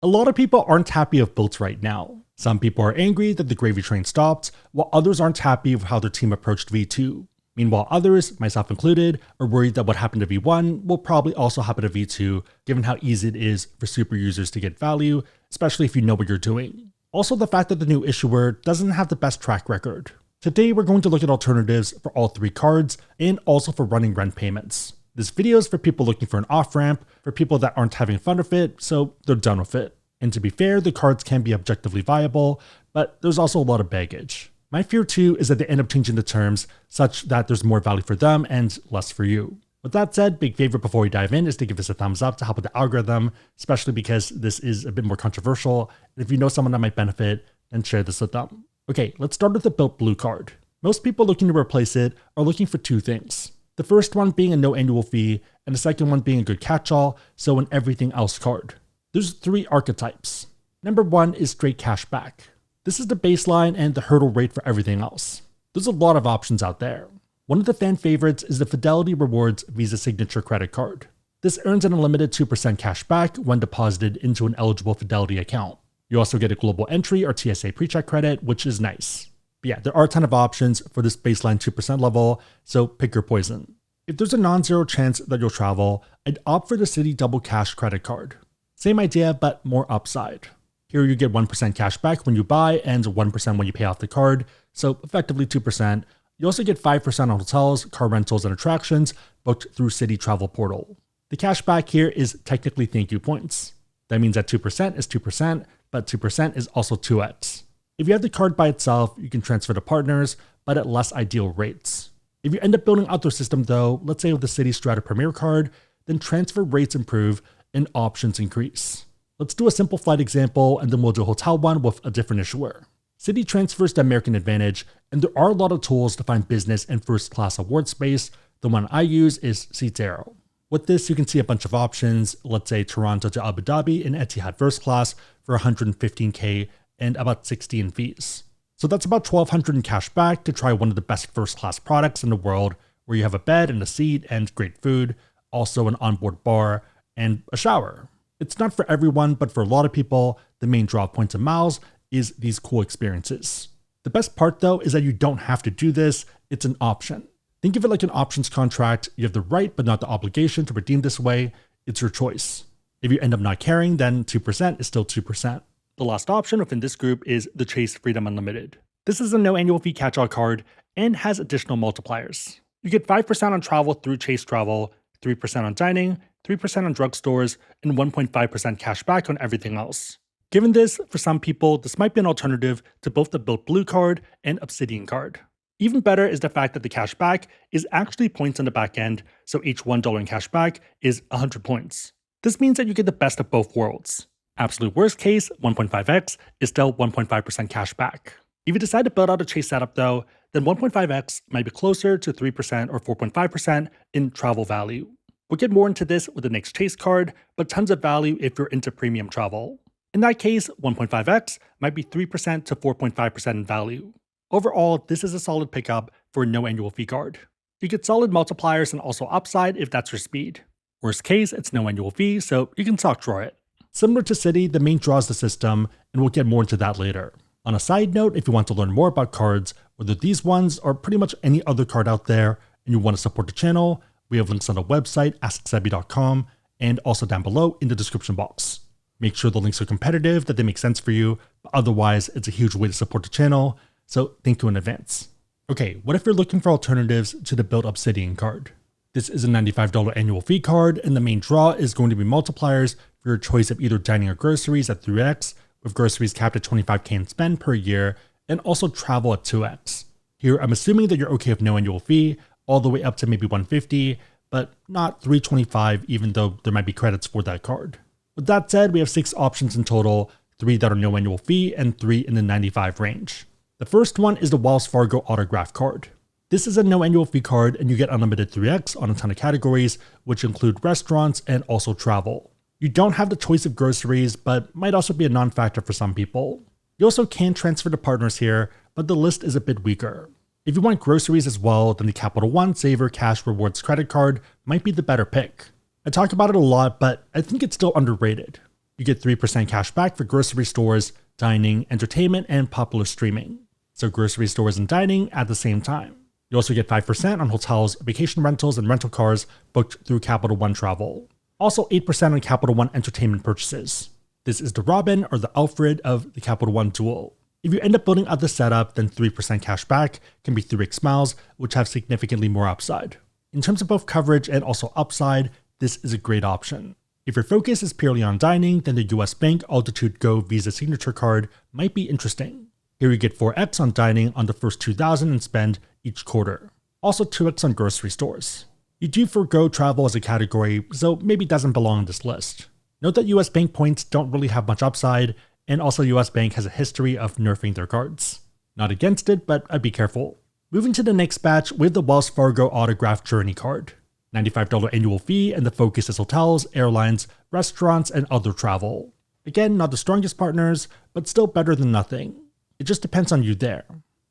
A lot of people aren't happy with Bilt right now. Some people are angry that the gravy train stopped, while others aren't happy with how their team approached V2. Meanwhile, others, myself included, are worried that what happened to V1 will probably also happen to V2, given how easy it is for super users to get value, especially if you know what you're doing. Also, the fact that the new issuer doesn't have the best track record. Today, we're going to look at alternatives for all three cards, and also for running rent payments. This video is for people looking for an off-ramp, for people that aren't having fun with it, so they're done with it. And to be fair, the cards can be objectively viable, but there's also a lot of baggage. My fear too is that they end up changing the terms such that there's more value for them and less for you. With that said, big favorite before we dive in is to give this a thumbs up to help with the algorithm, especially because this is a bit more controversial. And if you know someone that might benefit, then share this with them. Okay, let's start with the Bilt Blue Card. Most people looking to replace it are looking for two things. The first one being a no annual fee, and the second one being a good catch-all, so an everything else card. There's three archetypes. Number one is straight cash back. This is the baseline and the hurdle rate for everything else. There's a lot of options out there. One of the fan favorites is the Fidelity Rewards Visa Signature Credit Card. This earns an unlimited 2% cash back when deposited into an eligible Fidelity account. You also get a global entry or TSA pre-check credit, which is nice. But yeah, there are a ton of options for this baseline 2% level, so pick your poison. If there's a non-zero chance that you'll travel, I'd opt for the Citi Double Cash Credit Card. Same idea, but more upside. Here you get 1% cash back when you buy and 1% when you pay off the card, so effectively 2%. You also get 5% on hotels, car rentals, and attractions booked through Citi Travel Portal. The cash back here is technically thank you points. That means that 2% is 2%, but 2% is also 2x. If you have the card by itself, you can transfer to partners, but at less ideal rates. If you end up building out their system though, let's say with the Citi Strata Premier card, then transfer rates improve and options increase. Let's do a simple flight example and then we'll do a hotel one with a different issuer. Citi transfers to American Advantage, and there are a lot of tools to find business and first class award space. The one I use is SeatAero. With this, you can see a bunch of options, let's say Toronto to Abu Dhabi in Etihad First Class for $115K and about $60 in fees. So that's about $1,200 in cash back to try one of the best first class products in the world, where you have a bed and a seat and great food, also an onboard bar, and a shower. It's not for everyone, but for a lot of people, the main draw of points and miles is these cool experiences. The best part though is that you don't have to do this, it's an option. Think of it like an options contract. You have the right but not the obligation to redeem this way. It's your choice. If you end up not caring, then 2% is still 2%. The last option within this group is the Chase Freedom Unlimited. This is a no annual fee catch-all card and has additional multipliers. You get 5% on travel through Chase Travel, 3% on dining, 3% on drugstores, and 1.5% cash back on everything else. Given this, for some people, this might be an alternative to both the Bilt Blue Card and Obsidian Card. Even better is the fact that the cash back is actually points on the back end, so each $1 in cash back is 100 points. This means that you get the best of both worlds. Absolute worst case, 1.5x is still 1.5% cash back. If you decide to build out a Chase setup though, then 1.5x might be closer to 3% or 4.5% in travel value. We'll get more into this with the next Chase card, but tons of value if you're into premium travel. In that case, 1.5x might be 3% to 4.5% in value. Overall, this is a solid pickup for a no annual fee card. You get solid multipliers and also upside if that's your speed. Worst case, it's no annual fee, so you can sock draw it. Similar to Citi, the main draw is the system, and we'll get more into that later. On a side note, if you want to learn more about cards, whether these ones or pretty much any other card out there, and you want to support the channel, we have links on the website, AskSebby.com, and also down below in the description box. Make sure the links are competitive, that they make sense for you, but otherwise, it's a huge way to support the channel, so thank you in advance. Okay, what if you're looking for alternatives to the Bilt Obsidian Card? This is a $95 annual fee card, and the main draw is going to be multipliers for your choice of either dining or groceries at 3x, with groceries capped at $25K in spend per year, and also travel at 2x. Here, I'm assuming that you're okay with no annual fee, all the way up to maybe $150, but not $325, even though there might be credits for that card. With that said, we have 6 options in total, 3 that are no annual fee, and 3 in the 95 range. The first one is the Wells Fargo Autograph Card. This is a no annual fee card, and you get unlimited 3x on a ton of categories, which include restaurants and also travel. You don't have the choice of groceries, but might also be a non-factor for some people. You also can transfer to partners here, but the list is a bit weaker. If you want groceries as well, then the Capital One Saver Cash Rewards credit card might be the better pick. I talk about it a lot, but I think it's still underrated. You get 3% cash back for grocery stores, dining, entertainment, and popular streaming. So grocery stores and dining at the same time. You also get 5% on hotels, vacation rentals, and rental cars booked through Capital One Travel. Also 8% on Capital One entertainment purchases. This is the Robin or the Alfred of the Capital One duel. If you end up building out the setup, then 3% cash back can be 3x miles, which have significantly more upside. In terms of both coverage and also upside, this is a great option. If your focus is purely on dining, then the US Bank Altitude Go Visa Signature Card might be interesting. Here you get 4x on dining on the first $2,000 in spend each quarter. Also 2x on grocery stores. You do forgo travel as a category, so maybe it doesn't belong on this list. Note that US Bank points don't really have much upside, and also US Bank has a history of nerfing their cards. Not against it, but I'd be careful. Moving to the next batch with the Wells Fargo Autograph Journey card. $95 annual fee, and the focus is hotels, airlines, restaurants, and other travel. Again, not the strongest partners, but still better than nothing. It just depends on you there.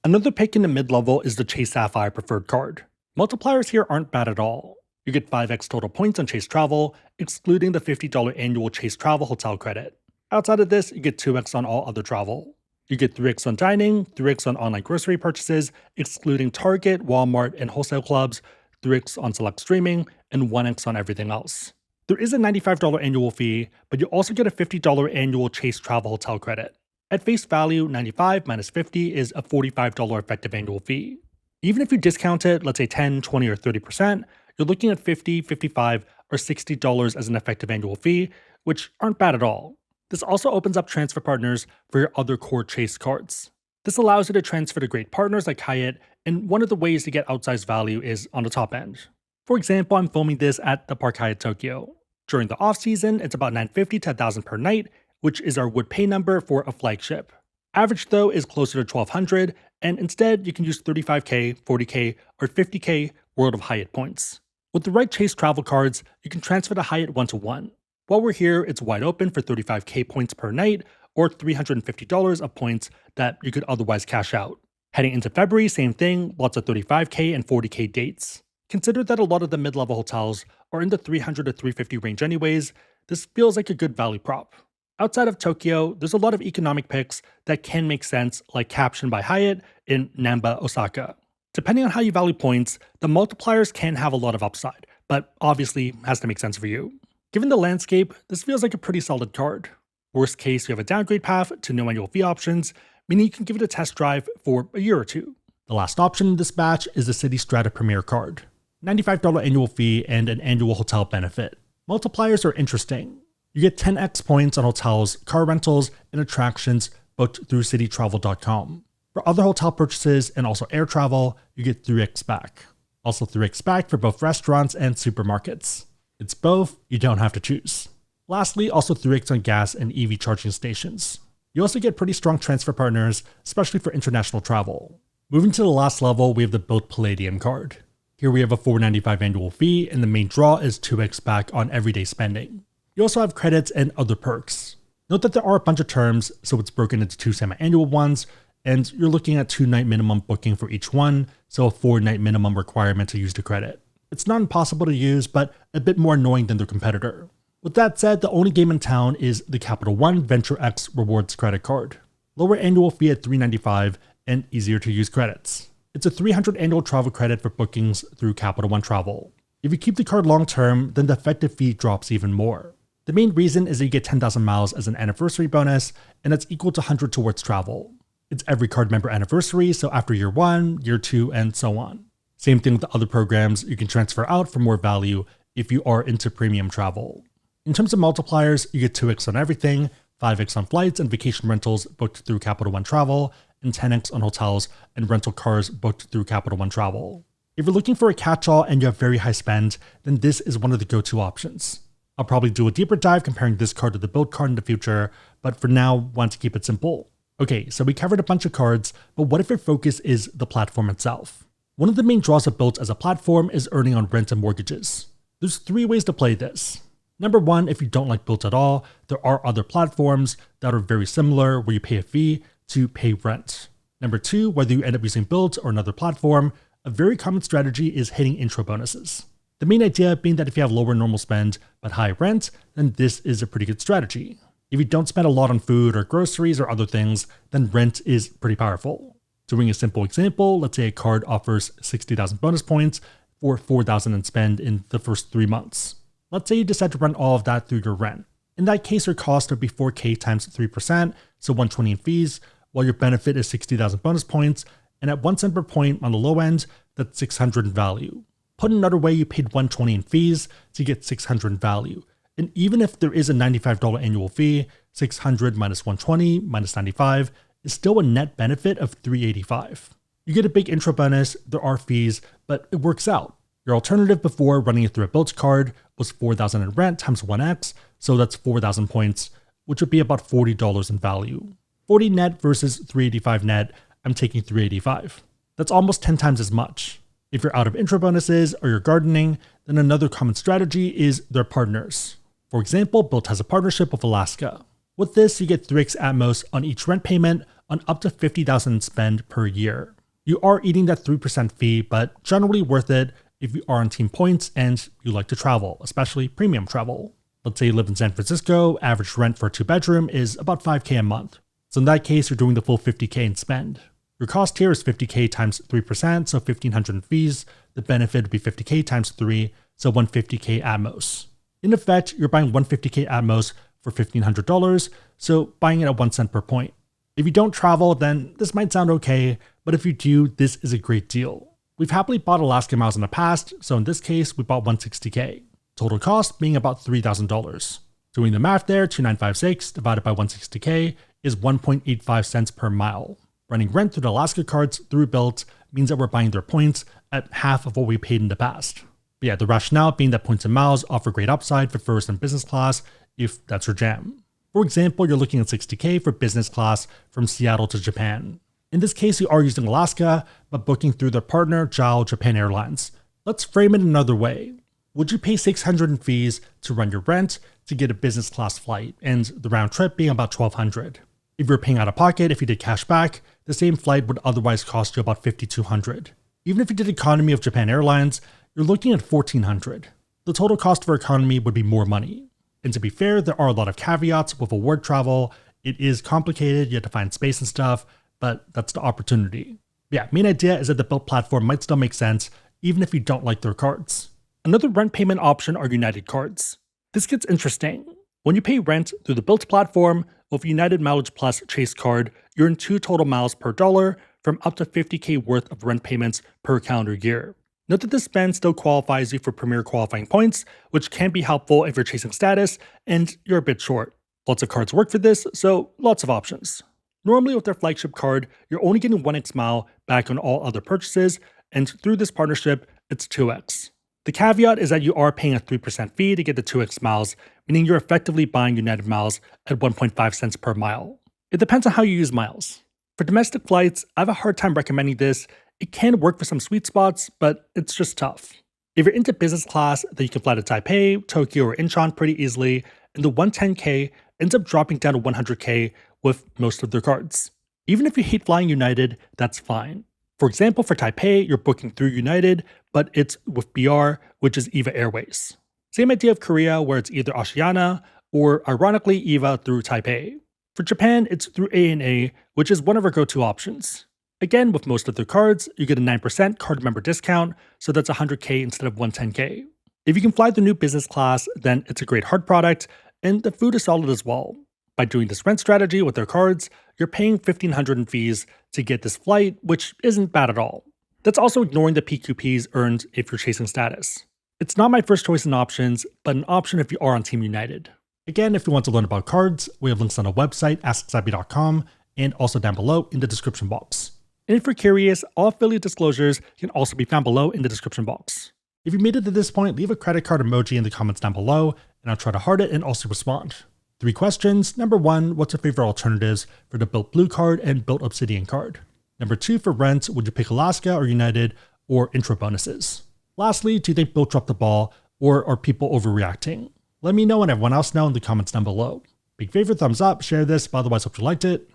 Another pick in the mid-level is the Chase Sapphire Preferred card. Multipliers here aren't bad at all. You get 5x total points on Chase Travel, excluding the $50 annual Chase Travel hotel credit. Outside of this, you get 2x on all other travel. You get 3x on dining, 3x on online grocery purchases, excluding Target, Walmart, and wholesale clubs, 3x on select streaming, and 1x on everything else. There is a $95 annual fee, but you also get a $50 annual Chase Travel hotel credit. At face value, 95 minus 50 is a $45 effective annual fee. Even if you discount it, let's say 10, 20, or 30%, you're looking at $50, $55, or $60 as an effective annual fee, which aren't bad at all. This also opens up transfer partners for your other core Chase cards. This allows you to transfer to great partners like Hyatt, and one of the ways to get outsized value is on the top end. For example, I'm filming this at the Park Hyatt Tokyo. During the off-season, it's about $950 to $1,000 per night, which is our would pay number for a flagship. Average though is closer to $1,200, and instead you can use $35K, $40K, or $50K World of Hyatt points. With the right Chase travel cards, you can transfer to Hyatt 1-to-1. While we're here, it's wide open for $35K points per night, or $350 of points that you could otherwise cash out. Heading into February, same thing, lots of $35K and $40K dates. Consider that a lot of the mid-level hotels are in the $300 to $350 range anyways. This feels like a good value prop. Outside of Tokyo, there's a lot of economic picks that can make sense, like Caption by Hyatt in Namba, Osaka. Depending on how you value points, the multipliers can have a lot of upside, but obviously has to make sense for you. Given the landscape, this feels like a pretty solid card. Worst case, you have a downgrade path to no annual fee options, meaning you can give it a test drive for a year or two. The last option in this batch is the City Strata Premier card. $95 annual fee and an annual hotel benefit. Multipliers are interesting. You get 10x points on hotels, car rentals, and attractions booked through citytravel.com. For other hotel purchases and also air travel, you get 3x back. Also 3x back for both restaurants and supermarkets. It's both, you don't have to choose. Lastly, also 3x on gas and EV charging stations. You also get pretty strong transfer partners, especially for international travel. Moving to the last level, we have the Bilt Palladium card. Here we have a $495 annual fee, and the main draw is 2x back on everyday spending. You also have credits and other perks. Note that there are a bunch of terms, so it's broken into 2 semi-annual ones, and you're looking at 2-night minimum booking for each one, so a 4-night minimum requirement to use the credit. It's not impossible to use, but a bit more annoying than their competitor. With that said, the only game in town is the Capital One Venture X Rewards credit card. Lower annual fee at $395 and easier to use credits. It's a $300 annual travel credit for bookings through Capital One Travel. If you keep the card long term, then the effective fee drops even more. The main reason is that you get 10,000 miles as an anniversary bonus, and that's equal to 100 towards travel. It's every card member anniversary, so after year 1, year 2, and so on. Same thing with the other programs, you can transfer out for more value if you are into premium travel. In terms of multipliers, you get 2x on everything, 5x on flights and vacation rentals booked through Capital One Travel, and 10x on hotels and rental cars booked through Capital One Travel. If you're looking for a catch-all and you have very high spend, then this is one of the go-to options. I'll probably do a deeper dive comparing this card to the Bilt card in the future, but for now, want to keep it simple. Okay, so we covered a bunch of cards, but what if your focus is the platform itself? One of the main draws of Bilt as a platform is earning on rent and mortgages. There's 3 ways to play this. Number 1, if you don't like Bilt at all, there are other platforms that are very similar where you pay a fee to pay rent. Number 2, whether you end up using Bilt or another platform, a very common strategy is hitting intro bonuses. The main idea being that if you have lower normal spend but high rent, then this is a pretty good strategy. If you don't spend a lot on food or groceries or other things, then rent is pretty powerful. Doing a simple example, let's say a card offers 60,000 bonus points for 4,000 in spend in the first 3 months. Let's say you decide to run all of that through your rent. In that case, your cost would be 4K times 3%, so 120 in fees, while your benefit is 60,000 bonus points, and at 1 cent per point on the low end, that's 600 in value. Put another way, you paid 120 in fees to get 600 in value. And even if there is a $95 annual fee, 600 minus 120 minus 95 is still a net benefit of 385. You get a big intro bonus, there are fees, but it works out. Your alternative before running it through a Bilt card was 4,000 in rent times 1x, so that's 4,000 points, which would be about $40 in value. 40 net versus 385 net, I'm taking 385. That's almost 10 times as much. If you're out of intro bonuses or you're gardening, then another common strategy is their partners. For example, Bilt has a partnership with Alaska. With this, you get 3x at most on each rent payment on up to 50,000 in spend per year. You are eating that 3% fee, but generally worth it if you are on team points and you like to travel, especially premium travel. Let's say you live in San Francisco, average rent for a 2-bedroom is about 5K a month. So in that case, you're doing the full 50K in spend. Your cost here is 50K times 3%, so 1,500 in fees. The benefit would be 50K times 3, so 150K at most. In effect, you're buying 150K at most for $1,500, so buying it at 1 cent per point. If you don't travel, then this might sound okay, but if you do, this is a great deal. We've happily bought Alaska miles in the past, so in this case, we bought 160K. Total cost being about $3,000. Doing the math there, 2,956 divided by 160K is 1.85 cents per mile. Running rent through the Alaska cards through Bilt means that we're buying their points at half of what we paid in the past. But yeah, the rationale being that points and miles offer great upside for first and business class if that's your jam. For example, you're looking at 60K for business class from Seattle to Japan. In this case, you are using Alaska, but booking through their partner, JAL Japan Airlines. Let's frame it another way. Would you pay 600 in fees to run your rent to get a business class flight, and the round trip being about 1,200? If you're paying out of pocket, if you did cash back, the same flight would otherwise cost you about 5,200. Even if you did economy of Japan Airlines, you're looking at 1,400. The total cost for economy would be more money. And to be fair, there are a lot of caveats with award travel. It is complicated, you have to find space and stuff, but that's the opportunity. Yeah, main idea is that the Bilt platform might still make sense, even if you don't like their cards. Another rent payment option are United cards. This gets interesting. When you pay rent through the Bilt platform with United Mileage Plus Chase card, you earn 2 total miles per dollar from up to 50K worth of rent payments per calendar year. Note that this spend still qualifies you for premier qualifying points, which can be helpful if you're chasing status and you're a bit short. Lots of cards work for this, so lots of options. Normally with their flagship card, you're only getting 1x mile back on all other purchases, and through this partnership, it's 2x. The caveat is that you are paying a 3% fee to get the 2x miles, meaning you're effectively buying United miles at 1.5 cents per mile. It depends on how you use miles. For domestic flights, I have a hard time recommending this. It can work for some sweet spots, but it's just tough. If you're into business class, then you can fly to Taipei, Tokyo, or Incheon pretty easily, and the 110K ends up dropping down to 100K with most of their cards. Even if you hate flying United, that's fine. For example, for Taipei, you're booking through United, but it's with BR, which is EVA Airways. Same idea of Korea, where it's either Oceania or, ironically, EVA through Taipei. For Japan, it's through ANA, which is one of our go-to options. Again, with most of their cards, you get a 9% card member discount, so that's 100K instead of 110K. If you can fly the new business class, then it's a great hard product, and the food is solid as well. By doing this rent strategy with their cards, you're paying $1,500 in fees to get this flight, which isn't bad at all. That's also ignoring the PQPs earned if you're chasing status. It's not my first choice in options, but an option if you are on Team United. Again, if you want to learn about cards, we have links on our website, AskSebby.com, and also down below in the description box. And if you're curious, all affiliate disclosures can also be found below in the description box. If you made it to this point, leave a credit card emoji in the comments down below, and I'll try to heart it and also respond. 3 questions. Number 1, what's your favorite alternatives for the Bilt Blue Card and Bilt Obsidian Card? Number 2, for rent, would you pick Alaska or United or intro bonuses? Lastly, do you think Bilt dropped the ball or are people overreacting? Let me know and everyone else know in the comments down below. Big favor, thumbs up, share this, but otherwise hope you liked it.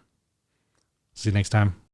See you next time.